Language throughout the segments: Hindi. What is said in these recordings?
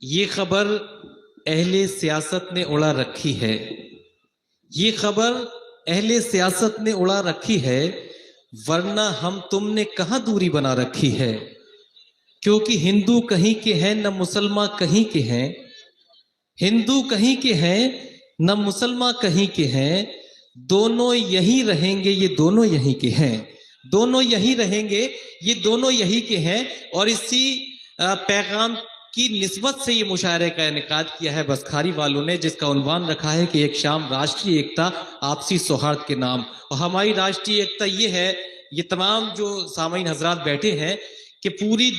ये खबर अहले सियासत ने उड़ा रखी है। ये खबर अहले सियासत ने उड़ा रखी है, वरना हम तुमने कहां दूरी बना रखी है। क्योंकि हिंदू कहीं के हैं न मुसलमान कहीं के हैं, हिंदू कहीं के हैं न मुसलमान कहीं के हैं। दोनों यहीं रहेंगे, ये दोनों यहीं के हैं। दोनों यहीं रहेंगे, ये दोनों यहीं के हैं। और इसी पैगाम की निस्बत से ये मुशायरे का इनेकाद किया है बसखारी वालों ने, जिसका उन्वान रखा है कि एक शाम राष्ट्रीय एकता आपसी सौहार्द के नाम। और हमारी राष्ट्रीय एकता ये है, ये तमाम जो सामीन हजरात बैठे हैं, कि पूरी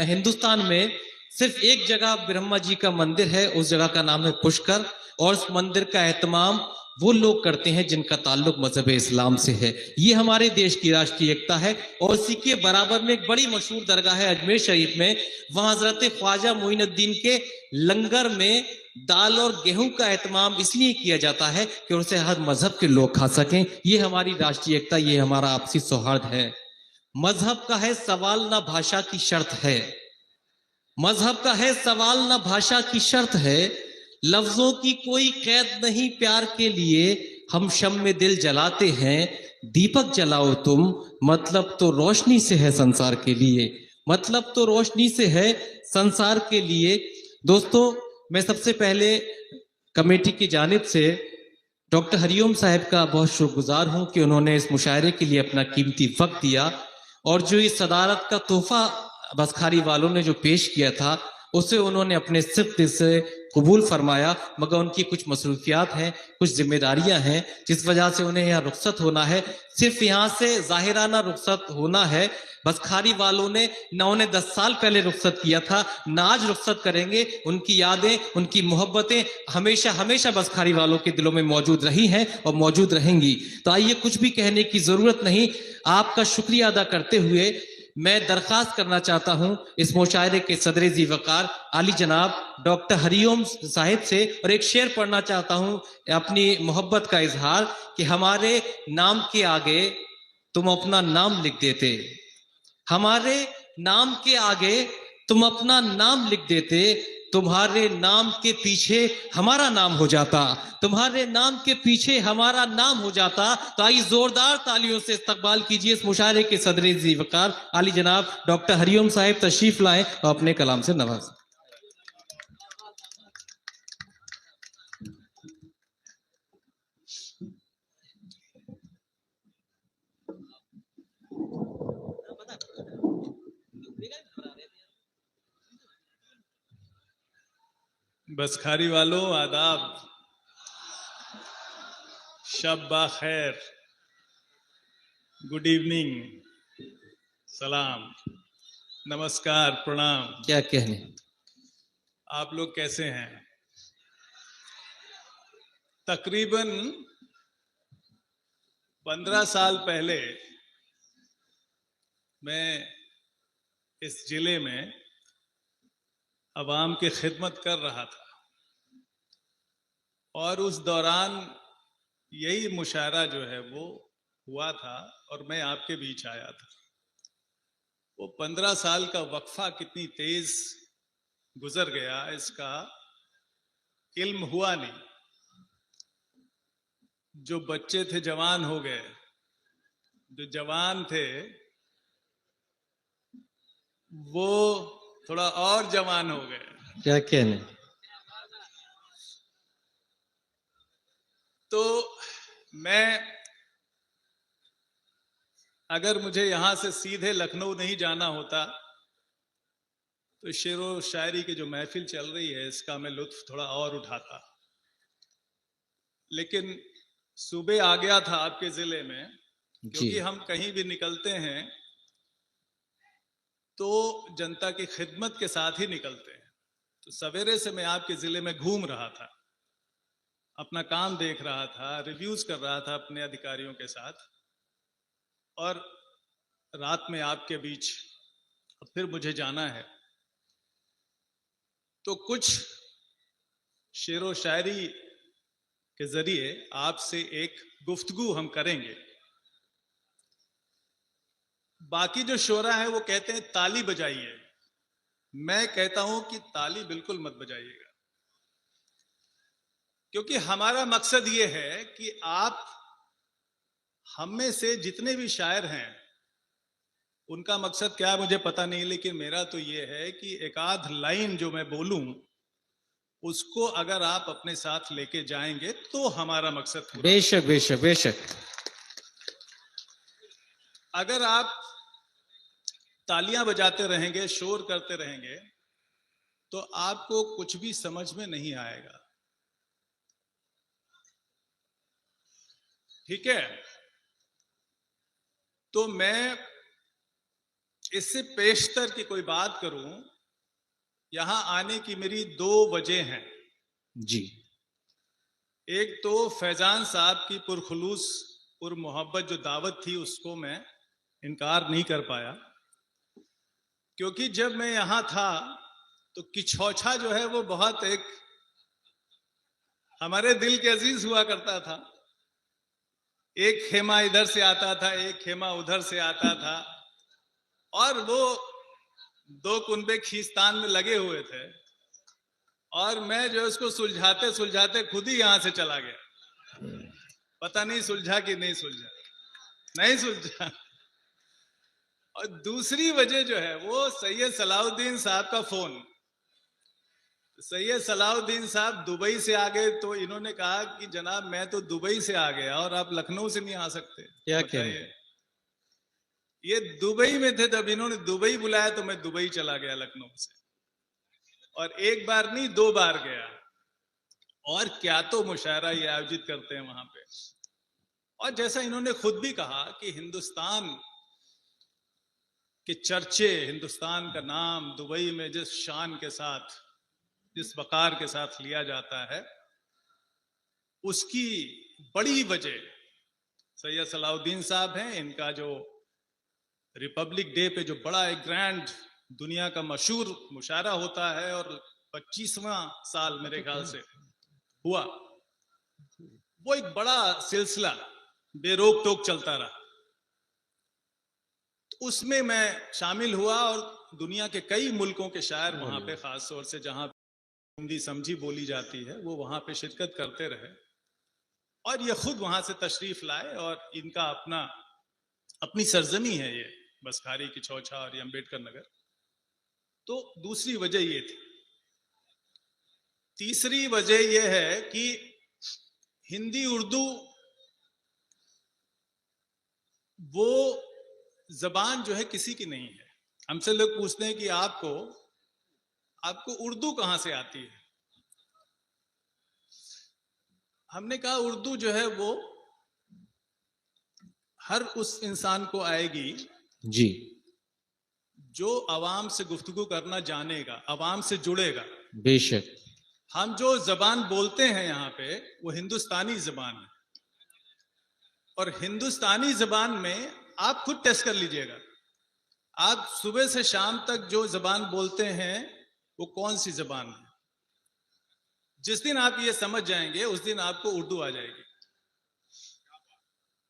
हिंदुस्तान में सिर्फ एक जगह ब्रह्मा जी का मंदिर है, उस जगह का नाम है पुष्कर। और उस मंदिर का एहतमाम वो लोग करते हैं जिनका ताल्लुक मजहब इस्लाम से है। ये हमारे देश की राष्ट्रीय एकता है। और इसी के बराबर में एक बड़ी मशहूर दरगाह है अजमेर शरीफ में, वहां हजरत ख्वाजा मोइनुद्दीन के लंगर में दाल और गेहूं का एहतमाम इसलिए किया जाता है कि उसे हर मजहब के लोग खा सकें। ये हमारी राष्ट्रीय एकता, ये हमारा आपसी सौहार्द है। मजहब का है सवाल, ना भाषा की शर्त है। मजहब का है सवाल, ना भाषा की शर्त है। लफ्जों की कोई कैद नहीं प्यार के लिए, हम शम में दिल जलाते हैं। दीपक जलाओ तुम, मतलब तो रोशनी से है संसार के लिए। मतलब तो रोशनी से है संसार के लिए। दोस्तों, मैं सबसे पहले कमेटी की जानिब से डॉक्टर हरिओम साहब का बहुत शुक्रगुजार हूं कि उन्होंने इस मुशायरे के लिए अपना कीमती वक्त दिया। और जो इस सदारत का तोहफा बसखारी वालों ने जो पेश किया था, उसे उन्होंने अपने सिर्फ दिल से कबूल फरमाया। मगर उनकी कुछ मसरूफियात हैं, कुछ जिम्मेदारियां हैं, जिस वजह से उन्हें यहाँ रुखसत होना है। सिर्फ यहाँ से जाहिराना रुखसत होना है। बसखारी वालों ने न उन्हें 10 साल पहले रुखसत किया था, न आज रुखसत करेंगे। उनकी यादें, उनकी मोहब्बतें हमेशा हमेशा बसखारी वालों के दिलों में मौजूद रही हैं और मौजूद रहेंगी। तो आइए, कुछ भी कहने की जरूरत नहीं। आपका शुक्रिया अदा करते हुए मैं दरखास्त करना चाहता हूं इस मुशायरे के सदर जी वकार आली जनाब डॉक्टर हरिओम साहिब से, और एक शेर पढ़ना चाहता हूं अपनी मोहब्बत का इजहार, कि हमारे नाम के आगे तुम अपना नाम लिख देते। हमारे नाम के आगे तुम अपना नाम लिख देते। तुम्हारे नाम के पीछे हमारा नाम हो जाता। तुम्हारे नाम के पीछे हमारा नाम हो जाता। तो आइए जोरदार तालियों से इस्तकबाल कीजिए इस मुशायरे के सदर जी वकार आली जनाब डॉक्टर हरिओम साहिब तशरीफ लाएं और अपने कलाम से नवाजें। बसखारी वालों, आदाब, शब खैर, गुड इवनिंग, सलाम, नमस्कार, प्रणाम। क्या कहने, आप लोग कैसे हैं? तकरीबन 15 साल पहले मैं इस जिले में अवाम की खिदमत कर रहा था, और उस दौरान यही मुशायरा जो है वो हुआ था और मैं आपके बीच आया था। वो 15 साल का वक्फा कितनी तेज गुजर गया, इसका इल्म हुआ नहीं। जो बच्चे थे जवान हो गए, जो जवान थे वो थोड़ा और जवान हो गए। क्या कहने। तो मैं, अगर मुझे यहां से सीधे लखनऊ नहीं जाना होता तो शेरो शायरी की जो महफिल चल रही है इसका मैं लुत्फ थोड़ा और उठाता। लेकिन सुबह आ गया था आपके जिले में, क्योंकि हम कहीं भी निकलते हैं तो जनता की खिदमत के साथ ही निकलते हैं। तो सवेरे से मैं आपके जिले में घूम रहा था, अपना काम देख रहा था, रिव्यूज कर रहा था अपने अधिकारियों के साथ, और रात में आपके बीच अब फिर मुझे जाना है। तो कुछ शेरो शायरी के जरिए आपसे एक गुफ्तगू हम करेंगे। बाकी जो शोरा है वो कहते हैं ताली बजाइए, मैं कहता हूं कि ताली बिल्कुल मत बजाइएगा, क्योंकि हमारा मकसद ये है कि आप हम में से जितने भी शायर हैं, उनका मकसद क्या है मुझे पता नहीं, लेकिन मेरा तो ये है कि एक आध लाइन जो मैं बोलूं उसको अगर आप अपने साथ लेके जाएंगे तो हमारा मकसद पूरा। बेशक बेशक बेशक। अगर आप तालियां बजाते रहेंगे, शोर करते रहेंगे, तो आपको कुछ भी समझ में नहीं आएगा। ठीक है, तो मैं इससे पेशतर की कोई बात करूं, यहां आने की मेरी दो वजह हैं जी। एक तो फैजान साहब की पुरखुलूस पुरमोहब्बत जो दावत थी उसको मैं इनकार नहीं कर पाया, क्योंकि जब मैं यहां था तो किछौछा जो है वो बहुत एक हमारे दिल के अजीज हुआ करता था। एक खेमा इधर से आता था, एक खेमा उधर से आता था, और वो दो कुनबे खींचतान में लगे हुए थे, और मैं जो उसको सुलझाते सुलझाते खुद ही यहां से चला गया। पता नहीं सुलझा कि नहीं सुलझा, नहीं सुलझा। और दूसरी वजह जो है वो सैयद सलाउद्दीन साहब का फोन। सैयद सलाउद्दीन साहब दुबई से आ गए तो इन्होंने कहा कि जनाब मैं तो दुबई से आ गया और आप लखनऊ से नहीं आ सकते। क्या कहें? ये दुबई में थे, तब इन्होंने दुबई बुलाया तो मैं दुबई चला गया लखनऊ से, और एक बार नहीं 2 बार गया। और क्या तो मुशायरा ये आयोजित करते हैं वहां पे। और जैसा इन्होंने खुद भी कहा कि हिंदुस्तान के चर्चे, हिंदुस्तान का नाम दुबई में जिस शान के साथ, जिस वकार के साथ लिया जाता है, उसकी बड़ी वजह सैयद सलाउद्दीन साहब हैं। इनका जो रिपब्लिक डे पे जो बड़ा एक ग्रैंड दुनिया का मशहूर मुशायरा होता है, और 25वां साल मेरे ख्याल से हुआ, वो एक बड़ा सिलसिला बेरोक टोक चलता रहा। तो उसमें मैं शामिल हुआ, और दुनिया के कई मुल्कों के शायर वहां पे, खास तौर से जहां हिंदी समझी बोली जाती है, वो वहां पे शिरकत करते रहे, और ये खुद वहां से तशरीफ लाए। और इनका अपनी सरजमी है ये बसखारी की छौछा और ये अम्बेडकर नगर। तो दूसरी वजह ये थी। तीसरी वजह यह है कि हिंदी उर्दू वो जबान जो है किसी की नहीं है। हमसे लोग पूछते हैं कि आपको उर्दू कहां से आती है। हमने कहा उर्दू जो है वो हर उस इंसान को आएगी जी, जो अवाम से गुफ्तगू करना जानेगा, अवाम से जुड़ेगा। बेशक। हम जो जबान बोलते हैं यहाँ पे वो हिंदुस्तानी जबान है, और हिंदुस्तानी जबान में आप खुद टेस्ट कर लीजिएगा, आप सुबह से शाम तक जो जबान बोलते हैं वो कौन सी जबान है। जिस दिन आप ये समझ जाएंगे उस दिन आपको उर्दू आ जाएगी।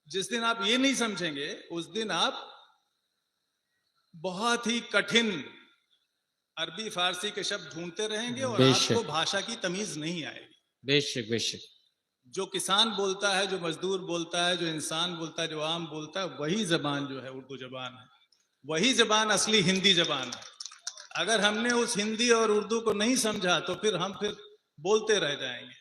जिस दिन आप ये नहीं समझेंगे उस दिन आप बहुत ही कठिन अरबी फारसी के शब्द ढूंढते रहेंगे, और आपको भाषा की तमीज नहीं आएगी। बेशक बेशक। जो किसान बोलता है, जो मजदूर बोलता है, जो इंसान बोलता है, जो आम बोलता है, वही जबान जो है उर्दू जबान है। वही जबान असली हिंदी जबान है। अगर हमने उस हिंदी और उर्दू को नहीं समझा तो फिर हम बोलते रह जाएंगे।